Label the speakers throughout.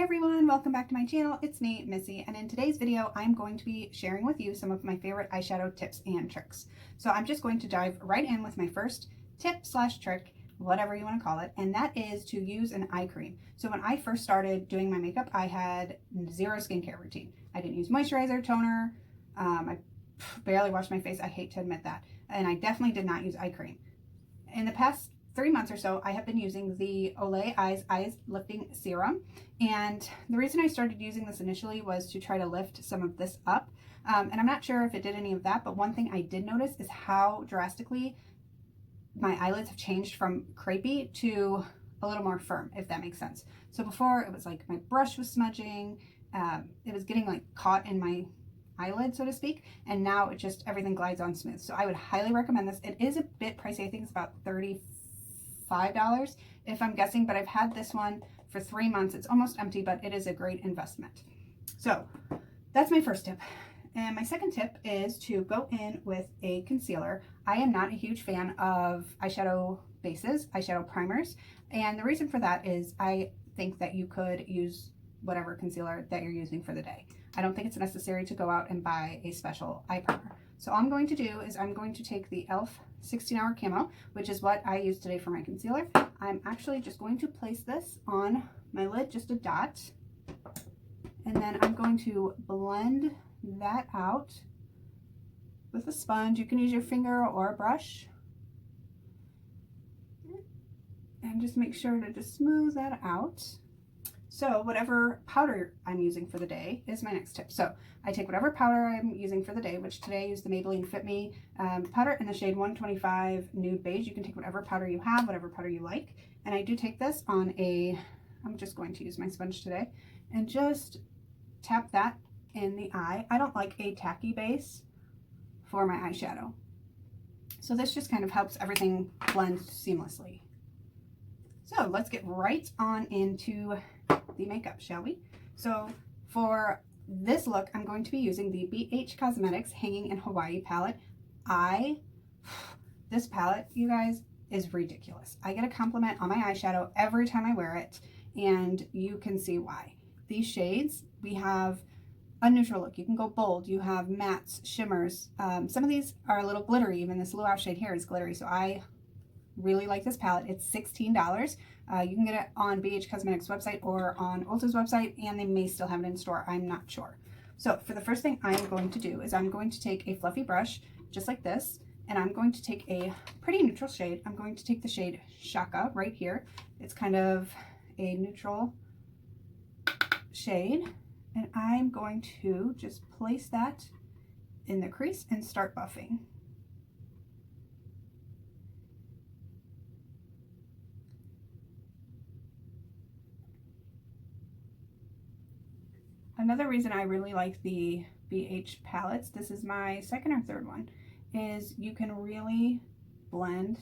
Speaker 1: everyone, welcome back to my channel. It's me, Missy, and in today's video I'm going to be sharing with you some of my favorite eyeshadow tips and tricks. So I'm just going to dive right in with my first tip slash trick, whatever you want to call it, and that is to use an eye cream. So when I first started doing my makeup, I had zero skincare routine. I didn't use moisturizer, toner, I barely washed my face. I hate to admit that. And I definitely did not use eye cream. In the past 3 months or so, I have been using the Olay Eyes Lifting Serum. And the reason I started using this initially was to try to lift some of this up. And I'm not sure if it did any of that, but one thing I did notice is how drastically my eyelids have changed from crepey to a little more firm, if that makes sense. So before it was like my brush was smudging, it was getting like caught in my eyelid, so to speak, and now it just everything glides on smooth. So I would highly recommend this. It is a bit pricey. I think it's about $35 if I'm guessing, but I've had this one for 3 months. It's almost empty, but it is a great investment. So that's my first tip. And my second tip is to go in with a concealer. I am not a huge fan of eyeshadow bases, eyeshadow primers, and the reason for that is I think that you could use whatever concealer that you're using for the day. I don't think it's necessary to go out and buy a special eye primer. So all I'm going to do is I'm going to take the e.l.f. 16-hour Camo, which is what I use today for my concealer. I'm actually just going to place this on my lid, just a dot, and then I'm going to blend that out with a sponge. You can use your finger or a brush, and just make sure to just smooth that out. So whatever powder I'm using for the day is my next tip. So I take whatever powder I'm using for the day, which today I use the Maybelline Fit Me powder in the shade 125 Nude Beige. You can take whatever powder you have, whatever powder you like. And I do take this on I'm just going to use my sponge today, and just tap that in the eye. I don't like a tacky base for my eyeshadow. So this just kind of helps everything blend seamlessly. So let's get right on into the makeup, shall we? So for this look, I'm going to be using the BH Cosmetics Hanging in Hawaii palette. This palette, you guys, is ridiculous. I get a compliment on my eyeshadow every time I wear it, and you can see why. These shades, we have a neutral look. You can go bold. You have mattes, shimmers. Some of these are a little glittery. Even this Luau shade here is glittery, so I really like this palette. It's $16. You can get it on BH Cosmetics website or on Ulta's website, and they may still have it in store. I'm not sure. So for the first thing I'm going to do is I'm going to take a fluffy brush just like this, and I'm going to take a pretty neutral shade. I'm going to take the shade Shaka right here. It's kind of a neutral shade, and I'm going to just place that in the crease and start buffing. Another reason I really like the BH palettes, this is my second or third one, is you can really blend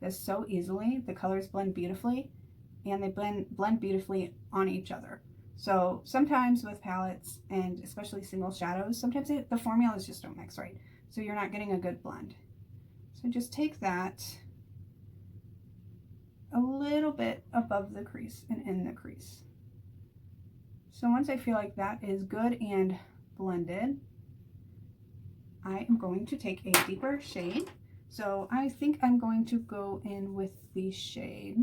Speaker 1: this so easily. The colors blend beautifully, and they blend beautifully on each other. So sometimes with palettes, and especially single shadows, sometimes the formulas just don't mix right, so you're not getting a good blend. So just take that a little bit above the crease and in the crease. So once I feel like that is good and blended, I am going to take a deeper shade. So I think I'm going to go in with the shade,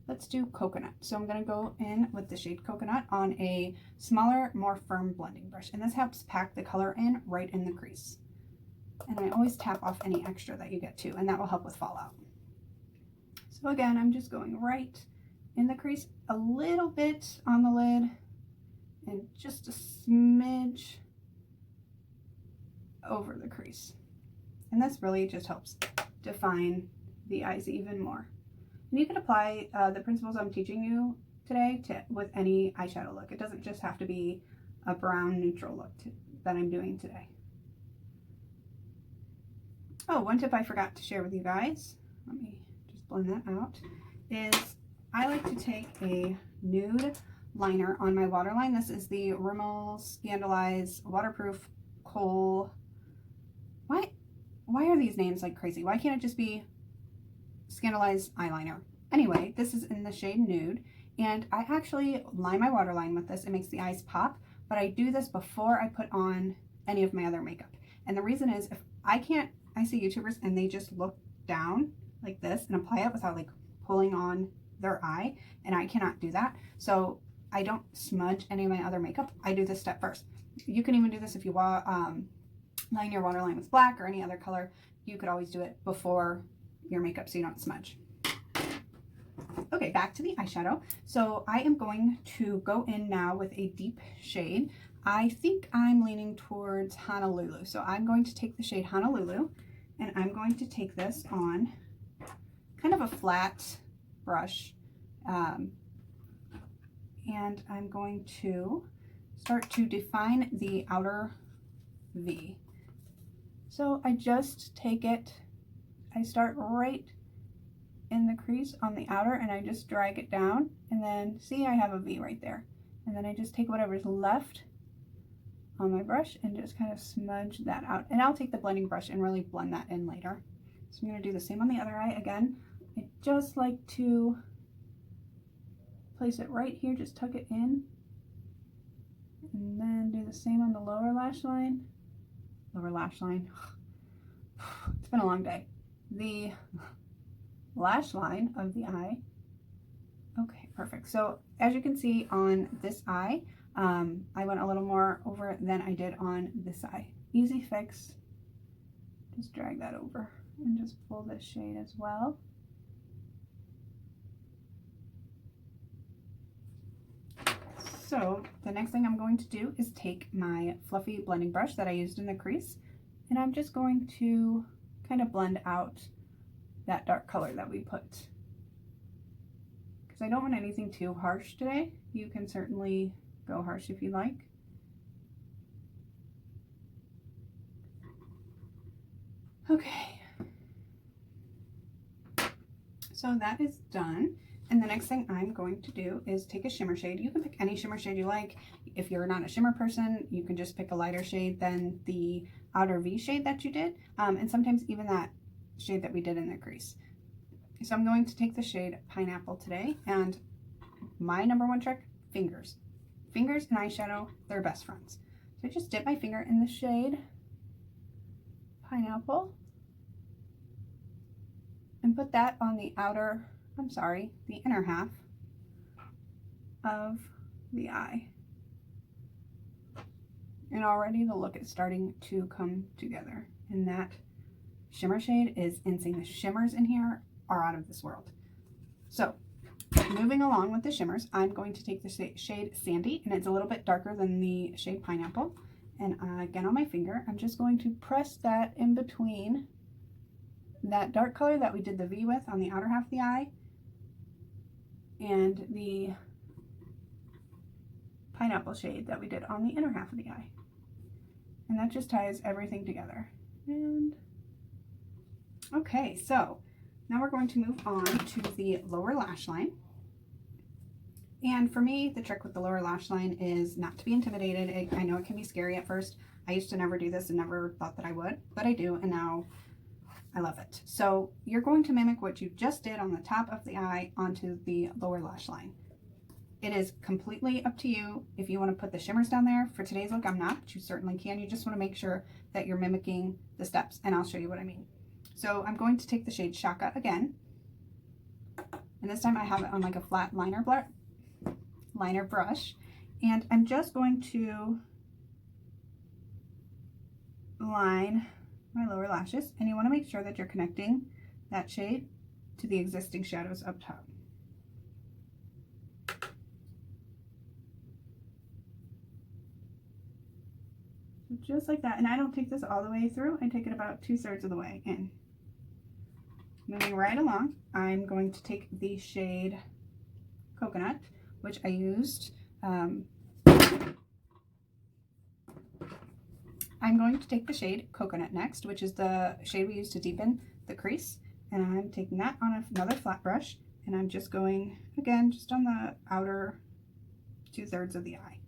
Speaker 1: let's do Coconut. So I'm going to go in with the shade Coconut on a smaller, more firm blending brush. And this helps pack the color in right in the crease. And I always tap off any extra that you get too, and that will help with fallout. So again, I'm just going right in the crease, a little bit on the lid, and just a smidge over the crease. And this really just helps define the eyes even more. And you can apply the principles I'm teaching you today with any eyeshadow look. It doesn't just have to be a brown neutral look that I'm doing today. Oh, one tip I forgot to share with you guys, let me just blend that out, is I like to take a nude liner on my waterline. This is the Rimmel Scandeleyes Waterproof Kohl. Why are these names like crazy? Why can't it just be Scandeleyes eyeliner? Anyway, this is in the shade Nude, And I actually line my waterline with this. It makes the eyes pop, but I do this before I put on any of my other makeup. And the reason is, if I see YouTubers and they just look down like this and apply it without like pulling on their eye, and I cannot do that. So I don't smudge any of my other makeup. I do this step first. You can even do this if you want line your waterline with black or any other color. You could always do it before your makeup so you don't smudge. Okay, back to the eyeshadow. So I am going to go in now with a deep shade. I think I'm leaning towards Honolulu. So I'm going to take the shade Honolulu, and I'm going to take this on kind of a flat brush. And I'm going to start to define the outer V. So I just take it, I start right in the crease on the outer, and I just drag it down, and then see, I have a V right there. And then I just take whatever's left on my brush and just kind of smudge that out. And I'll take the blending brush and really blend that in later. So I'm going to do the same on the other eye. Again, I just like to place it right here, just tuck it in, and then do the same on the lower lash line. Lower lash line. It's been a long day. The lash line of the eye. Okay, perfect. So as you can see on this eye, I went a little more over than I did on this eye. Easy fix. Just drag that over and just pull this shade as well. So the next thing I'm going to do is take my fluffy blending brush that I used in the crease, and I'm just going to kind of blend out that dark color that we put. Because I don't want anything too harsh today. You can certainly go harsh if you like. Okay. So that is done. And the next thing I'm going to do is take a shimmer shade. You can pick any shimmer shade you like. If you're not a shimmer person, you can just pick a lighter shade than the outer V shade that you did. And sometimes even that shade that we did in the crease. So I'm going to take the shade Pineapple today. And my number one trick, fingers. Fingers and eyeshadow, they're best friends. So I just dip my finger in the shade Pineapple and put that on the outer, the inner half of the eye. And already the look is starting to come together. And that shimmer shade is insane. The shimmers in here are out of this world. So moving along with the shimmers, I'm going to take the shade Sandy, and it's a little bit darker than the shade Pineapple. And again on my finger, I'm just going to press that in between that dark color that we did the V with on the outer half of the eye and the Pineapple shade that we did on the inner half of the eye. And that just ties everything together. And okay, so now we're going to move on to the lower lash line. And for me, the trick with the lower lash line is not to be intimidated. I know it can be scary at first. I used to never do this and never thought that I would, but I do, and now I love it. So you're going to mimic what you just did on the top of the eye onto the lower lash line. It is completely up to you if you want to put the shimmers down there. For today's look, I'm not, but you certainly can. You just want to make sure that you're mimicking the steps, and I'll show you what I mean. So I'm going to take the shade Shaka again, and this time I have it on like a flat liner brush, and I'm just going to line my lower lashes, and you want to make sure that you're connecting that shade to the existing shadows up top. So just like that, and I don't take this all the way through, I take it about 2/3 of the way in. Moving right along, I'm going to take the shade Coconut, which I used. I'm going to take the shade Coconut next, which is the shade we used to deepen the crease. And I'm taking that on another flat brush, and I'm just going, again, just on the outer 2/3 of the eye.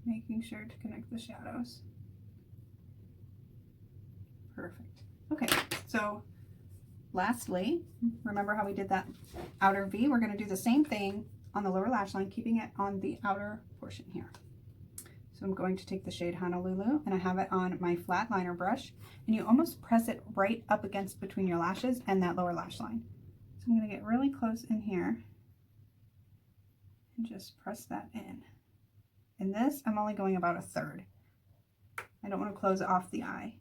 Speaker 1: Making sure to connect the shadows. Perfect. Okay, So lastly, remember how we did that outer V? We're going to do the same thing on the lower lash line, keeping it on the outer portion here. So I'm going to take the shade Honolulu, and I have it on my flat liner brush, and you almost press it right up against between your lashes and that lower lash line. So I'm going to get really close in here and just press that in. In this, I'm only going about 1/3. I don't want to close off the eye.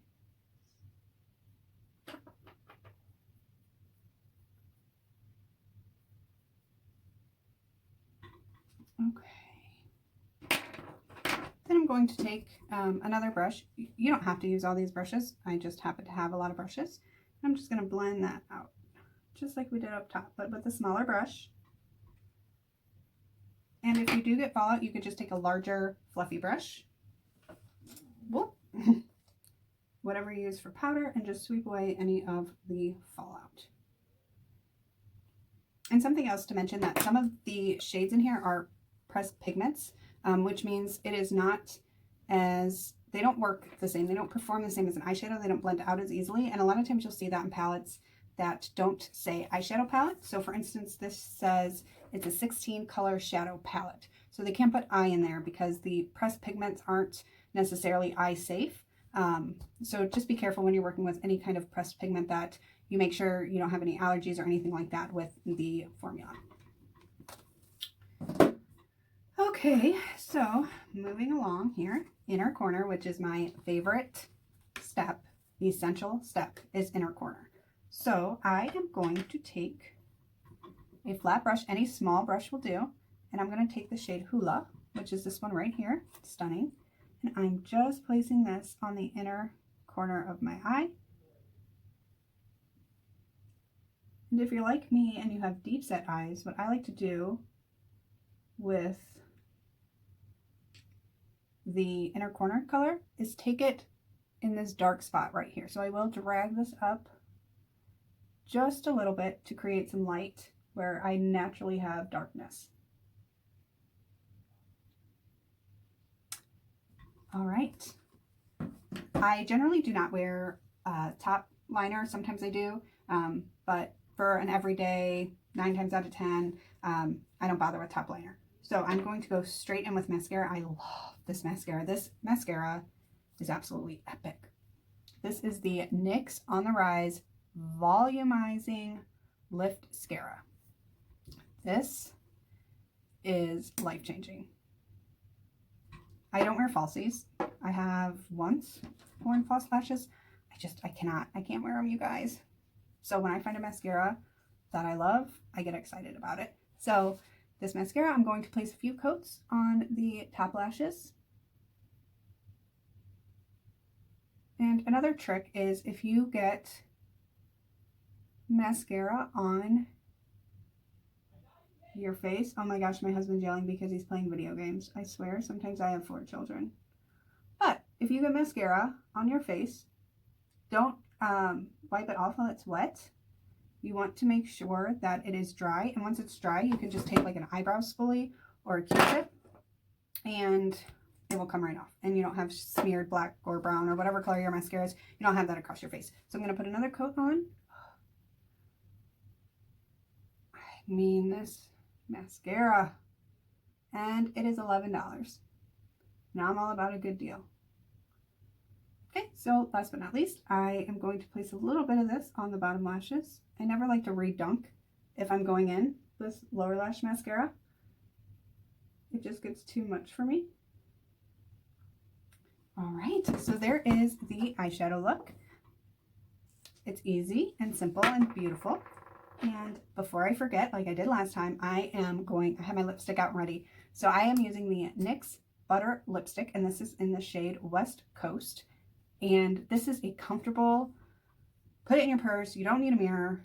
Speaker 1: Okay. Then I'm going to take another brush. You don't have to use all these brushes. I just happen to have a lot of brushes. I'm just going to blend that out, just like we did up top, but with a smaller brush. And if you do get fallout, you could just take a larger fluffy brush. Whoop. Whatever you use for powder, and just sweep away any of the fallout. And something else to mention, that some of the shades in here are pressed pigments, which means it is not as, they don't work the same. They don't perform the same as an eyeshadow. They don't blend out as easily. And a lot of times you'll see that in palettes that don't say eyeshadow palette. So for instance, this says it's a 16 color shadow palette. So they can't put eye in there because the pressed pigments aren't necessarily eye safe. So just be careful when you're working with any kind of pressed pigment that you make sure you don't have any allergies or anything like that with the formula. Okay, so moving along here, inner corner, which is my favorite step, the essential step is inner corner. So I am going to take a flat brush, any small brush will do, and I'm going to take the shade Hula, which is this one right here, stunning, and I'm just placing this on the inner corner of my eye. And if you're like me and you have deep set eyes, what I like to do with the inner corner color is take it in this dark spot right here. So I will drag this up just a little bit to create some light where I naturally have darkness. All right. I generally do not wear top liner. Sometimes I do, but for an everyday, 9 times out of 10, I don't bother with top liner. So I'm going to go straight in with mascara. I love this mascara. This mascara is absolutely epic. This is the NYX On the Rise Volumizing Liftscara. This is life-changing. I don't wear falsies. I have once worn false lashes. I can't wear them, you guys. So when I find a mascara that I love, I get excited about it. So this mascara, I'm going to place a few coats on the top lashes. And another trick is if you get mascara on your face. Oh my gosh, my husband's yelling because he's playing video games. I swear, sometimes I have 4 children. But if you get mascara on your face, don't wipe it off while it's wet. You want to make sure that it is dry. And once it's dry, you can just take like an eyebrow spoolie or a Q-tip and it will come right off. And you don't have smeared black or brown or whatever color your mascara is. You don't have that across your face. So I'm going to put another coat on. I mean, this mascara, and it is $11. Now I'm all about a good deal. Okay, so last but not least, I am going to place a little bit of this on the bottom lashes. I never like to redunk if I'm going in with lower lash mascara. It just gets too much for me. All right, so there is the eyeshadow look. It's easy and simple and beautiful. And before I forget, like I did last time, I have my lipstick out and ready. So I am using the NYX Butter Lipstick, and this is in the shade West Coast. And this is a comfortable, put it in your purse. You don't need a mirror.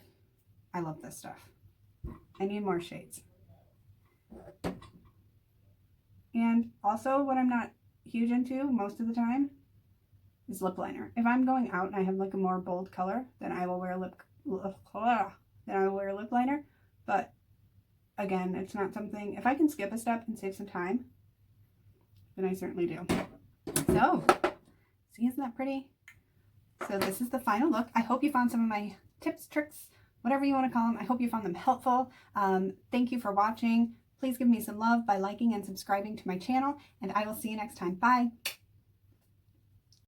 Speaker 1: I love this stuff. I need more shades. And also what I'm not huge into most of the time is lip liner. If I'm going out and I have like a more bold color, then I will wear lip liner. But again, it's not something, if I can skip a step and save some time, then I certainly do. So, see, isn't that pretty? So this is the final look. I hope you found some of my tips, tricks, whatever you want to call them. I hope you found them helpful. Thank you for watching. Please give me some love by liking and subscribing to my channel, and I will see you next time. Bye.